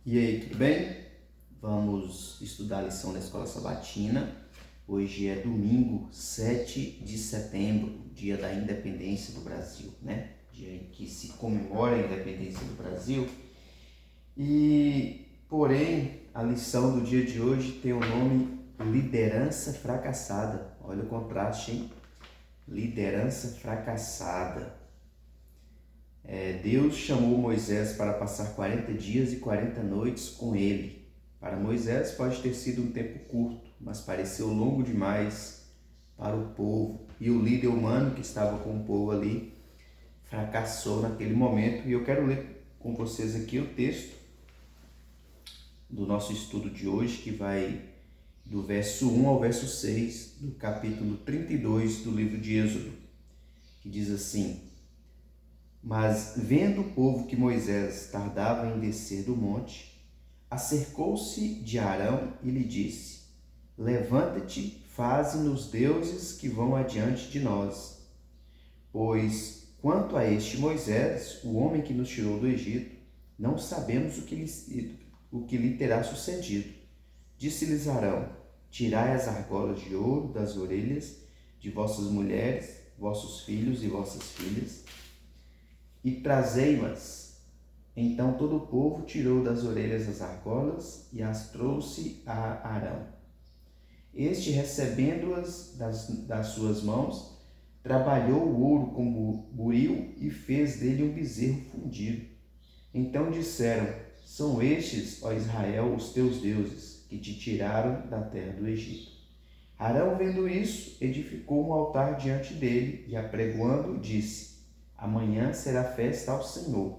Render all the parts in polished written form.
E aí, tudo bem? Vamos estudar a lição da Escola Sabatina. Hoje é domingo, 7 de setembro, dia da independência do Brasil, né? Dia em que se comemora a independência do Brasil. Porém, a lição do dia de hoje tem o nome Liderança Fracassada. Olha o contraste, hein? Liderança fracassada. Deus chamou Moisés para passar 40 dias e 40 noites com ele. Para Moisés pode ter sido um tempo curto, mas pareceu longo demais para o povo. E o líder humano que estava com o povo ali fracassou naquele momento. E eu quero ler com vocês aqui o texto do nosso estudo de hoje, que vai do verso 1 ao verso 6 do capítulo 32 do livro de Êxodo, que diz assim: Mas, vendo o povo que Moisés tardava em descer do monte, acercou-se de Arão e lhe disse: Levanta-te, faze-nos deuses que vão adiante de nós. Pois, quanto a este Moisés, o homem que nos tirou do Egito, não sabemos o que lhe terá sucedido. Disse-lhes Arão: Tirai as argolas de ouro das orelhas de vossas mulheres, vossos filhos e vossas filhas, e trazei-mas. Então todo o povo tirou das orelhas as argolas e as trouxe a Arão. Este, recebendo-as das suas mãos, trabalhou o ouro com buril e fez dele um bezerro fundido. Então disseram: São estes, ó Israel, os teus deuses, que te tiraram da terra do Egito. Arão, vendo isso, edificou um altar diante dele e, apregoando, disse: Amanhã será festa ao Senhor.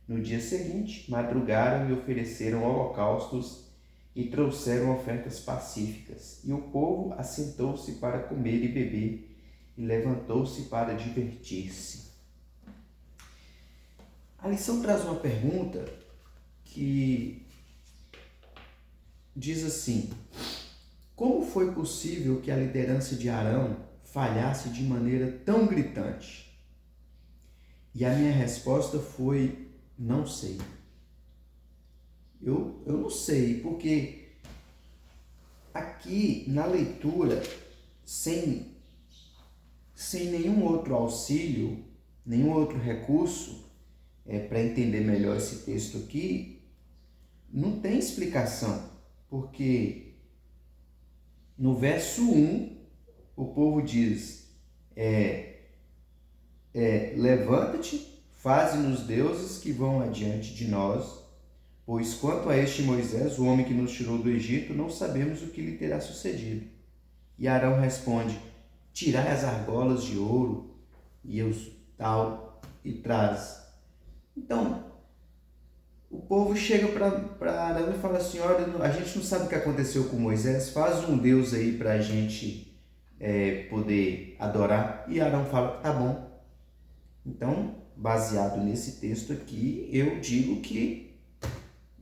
No dia seguinte, madrugaram e ofereceram holocaustos e trouxeram ofertas pacíficas. E o povo assentou-se para comer e beber e levantou-se para divertir-se. A lição traz uma pergunta que diz assim: como foi possível que a liderança de Arão falhasse de maneira tão gritante? E a minha resposta foi: não sei. Eu não sei, porque aqui na leitura, sem nenhum outro auxílio, nenhum outro recurso para entender melhor esse texto aqui, não tem explicação. Porque no verso 1, o povo diz: levanta-te, faze-nos deuses que vão adiante de nós, pois quanto a este Moisés, o homem que nos tirou do Egito, não sabemos o que lhe terá sucedido. E Arão responde: tirai as argolas de ouro e traz. Então, o povo chega para Arão e fala assim: olha, a gente não sabe o que aconteceu com Moisés, faz um Deus aí para a gente poder adorar. E Arão fala: tá bom. Então, baseado nesse texto aqui, eu digo que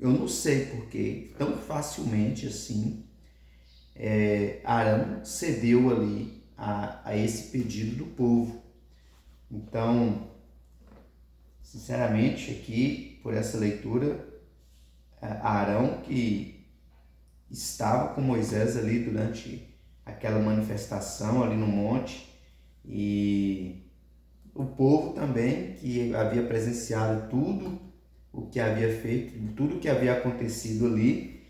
eu não sei porque tão facilmente assim Arão cedeu ali a esse pedido do povo. Então, sinceramente, aqui, por essa leitura, Arão, que estava com Moisés ali durante aquela manifestação ali no monte, e o povo também, que havia presenciado tudo o que havia feito, tudo o que havia acontecido ali.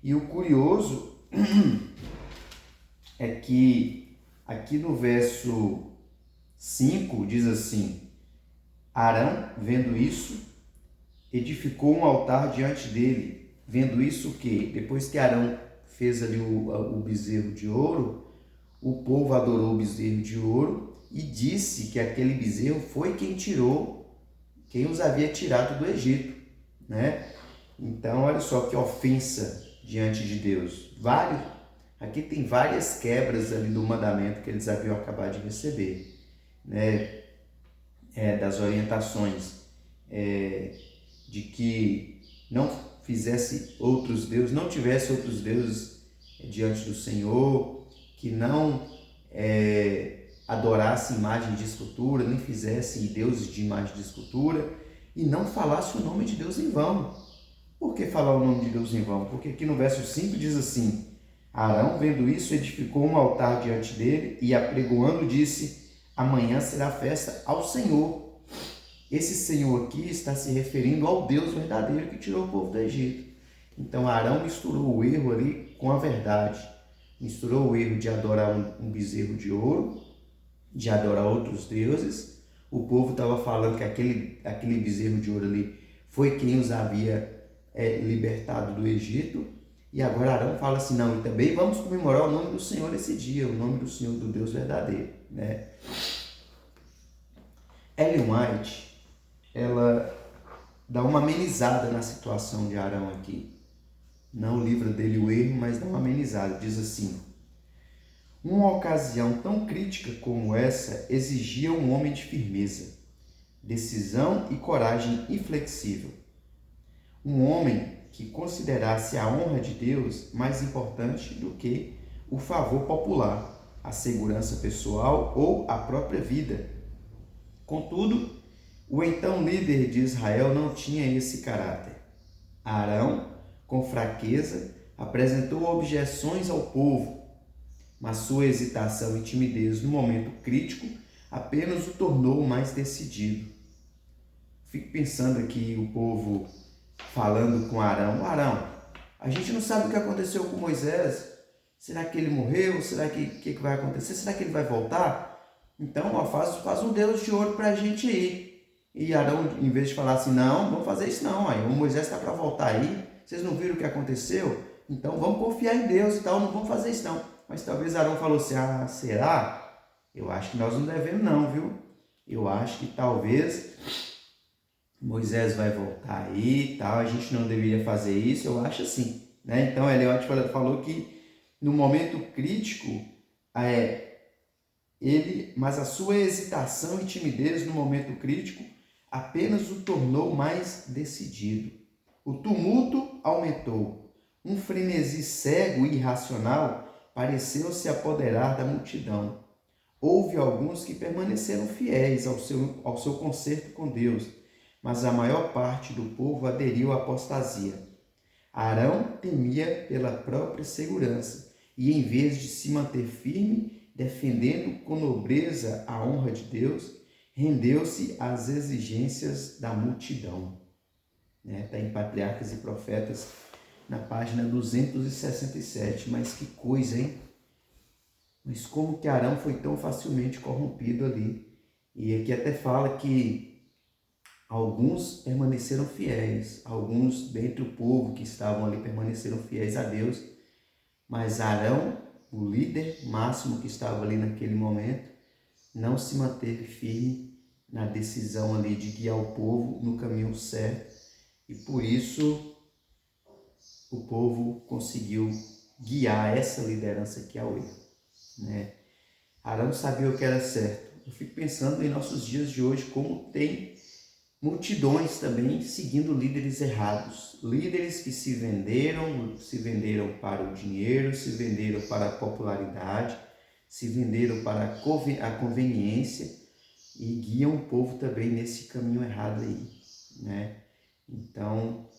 E o curioso é que aqui no verso 5 diz assim: Arão, vendo isso, edificou um altar diante dele. Vendo isso o quê? Depois que Arão fez ali o bezerro de ouro, o povo adorou o bezerro de ouro e disse que aquele bezerro foi quem os havia tirado do Egito, né? Então, olha só que ofensa diante de Deus. Aqui tem várias quebras ali do mandamento que eles haviam acabado de receber, né? Das orientações de que não fizesse outros deuses, não tivesse outros deuses diante do Senhor, que não adorasse imagem de escultura, nem fizesse deuses de imagem de escultura, e não falasse o nome de Deus em vão. Por que falar o nome de Deus em vão? Porque aqui no verso 5 diz assim: Arão, vendo isso, edificou um altar diante dele e, apregoando, disse: amanhã será festa ao Senhor. Esse Senhor aqui está se referindo ao Deus verdadeiro que tirou o povo do Egito. Então Arão misturou o erro ali com a verdade. Misturou o erro de adorar um bezerro de ouro, de adorar outros deuses. O povo estava falando que aquele bezerro de ouro ali foi quem os havia libertado do Egito. E agora Arão fala assim, não, e também vamos comemorar o nome do Senhor esse dia, o nome do Senhor, do Deus verdadeiro, né? Ellen White, ela dá uma amenizada na situação de Arão aqui. Não livra dele o erro, mas dá uma amenizada. Diz assim: uma ocasião tão crítica como essa exigia um homem de firmeza, decisão e coragem inflexível. Um homem que considerasse a honra de Deus mais importante do que o favor popular, a segurança pessoal ou a própria vida. Contudo, o então líder de Israel não tinha esse caráter. Arão, com fraqueza, apresentou objeções ao povo, mas sua hesitação e timidez no momento crítico apenas o tornou mais decidido. Fico pensando aqui o povo falando com Arão: Arão, a gente não sabe o que aconteceu com Moisés. Será que ele morreu? Será que vai acontecer? Será que ele vai voltar? Então, ó, faz um Deus de ouro para a gente ir. E Arão, em vez de falar assim, não, vamos fazer isso não, aí o Moisés está para voltar aí, vocês não viram o que aconteceu? Então vamos confiar em Deus e tal, não vamos fazer isso não. Mas talvez Arão falou assim, será? Eu acho que nós não devemos não, viu? Eu acho que talvez Moisés vai voltar aí e tal, a gente não deveria fazer isso, eu acho assim, né? Então Eliot falou que no momento crítico, mas a sua hesitação e timidez no momento crítico apenas o tornou mais decidido. O tumulto aumentou. Um frenesi cego e irracional pareceu se apoderar da multidão. Houve alguns que permaneceram fiéis ao seu concerto com Deus, mas a maior parte do povo aderiu à apostasia. Arão temia pela própria segurança e, em vez de se manter firme, defendendo com nobreza a honra de Deus, rendeu-se às exigências da multidão. Está em Patriarcas e Profetas, na página 267. Mas que coisa, hein? Mas como que Arão foi tão facilmente corrompido ali? E aqui até fala que alguns permaneceram fiéis, alguns dentre o povo que estavam ali permaneceram fiéis a Deus, mas Arão, o líder máximo que estava ali naquele momento, não se manteve firme na decisão ali de guiar o povo no caminho certo, e por isso o povo conseguiu guiar essa liderança aqui ao erro, né? Arão sabia o que era certo. Eu fico pensando em nossos dias de hoje como tem multidões também seguindo líderes errados, líderes que se venderam para o dinheiro, se venderam para a popularidade, se venderam para a conveniência e guiam o povo também nesse caminho errado aí, né? Então,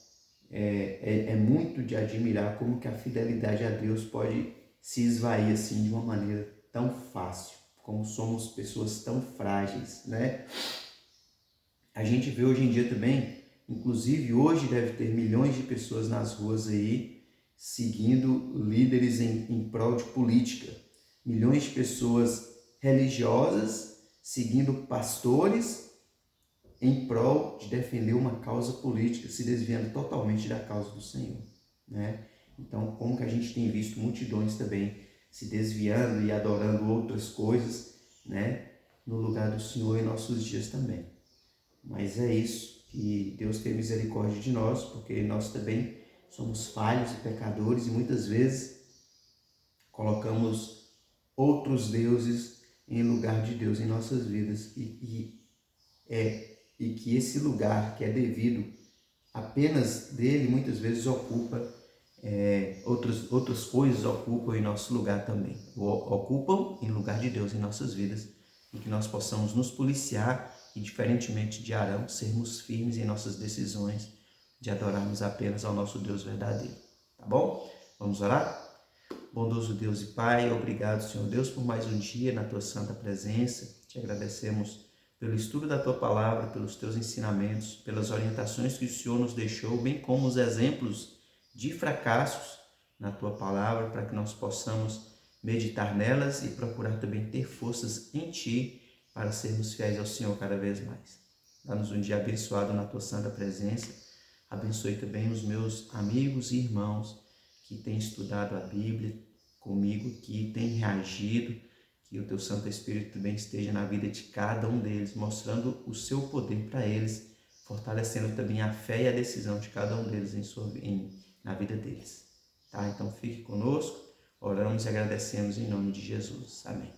é muito de admirar como que a fidelidade a Deus pode se esvair assim de uma maneira tão fácil, como somos pessoas tão frágeis, né? A gente vê hoje em dia também, inclusive hoje deve ter milhões de pessoas nas ruas aí, seguindo líderes em prol de política. Milhões de pessoas religiosas seguindo pastores em prol de defender uma causa política, se desviando totalmente da causa do Senhor, né? Então, como que a gente tem visto multidões também se desviando e adorando outras coisas, né, no lugar do Senhor em nossos dias também. Mas é isso, que Deus tenha misericórdia de nós, porque nós também somos falhos e pecadores e muitas vezes colocamos outros deuses em lugar de Deus em nossas vidas e que esse lugar que é devido apenas dele muitas vezes ocupa outras coisas ocupam em nosso lugar também, ocupam em lugar de Deus em nossas vidas, e que nós possamos nos policiar e, diferentemente de Arão, sermos firmes em nossas decisões, de adorarmos apenas ao nosso Deus verdadeiro. Tá bom? Vamos orar? Bondoso Deus e Pai, obrigado, Senhor Deus, por mais um dia na Tua santa presença. Te agradecemos pelo estudo da Tua palavra, pelos Teus ensinamentos, pelas orientações que o Senhor nos deixou, bem como os exemplos de fracassos na Tua palavra, para que nós possamos meditar nelas e procurar também ter forças em Ti para sermos fiéis ao Senhor cada vez mais. Dá-nos um dia abençoado na Tua santa presença. Abençoe também os meus amigos e irmãos que têm estudado a Bíblia comigo, que têm reagido, que o Teu Santo Espírito também esteja na vida de cada um deles, mostrando o Seu poder para eles, fortalecendo também a fé e a decisão de cada um deles na vida deles. Tá? Então fique conosco, oramos e agradecemos em nome de Jesus. Amém.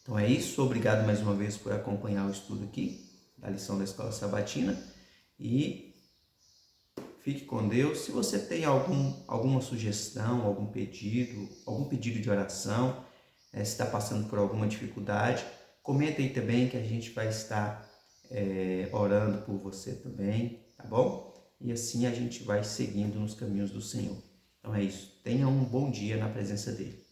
Então é isso, obrigado mais uma vez por acompanhar o estudo aqui da lição da Escola Sabatina e fique com Deus. Se você tem alguma sugestão, algum pedido de oração, se está passando por alguma dificuldade, comenta aí também que a gente vai estar orando por você também, tá bom? E assim a gente vai seguindo nos caminhos do Senhor. Então é isso. Tenha um bom dia na presença dele.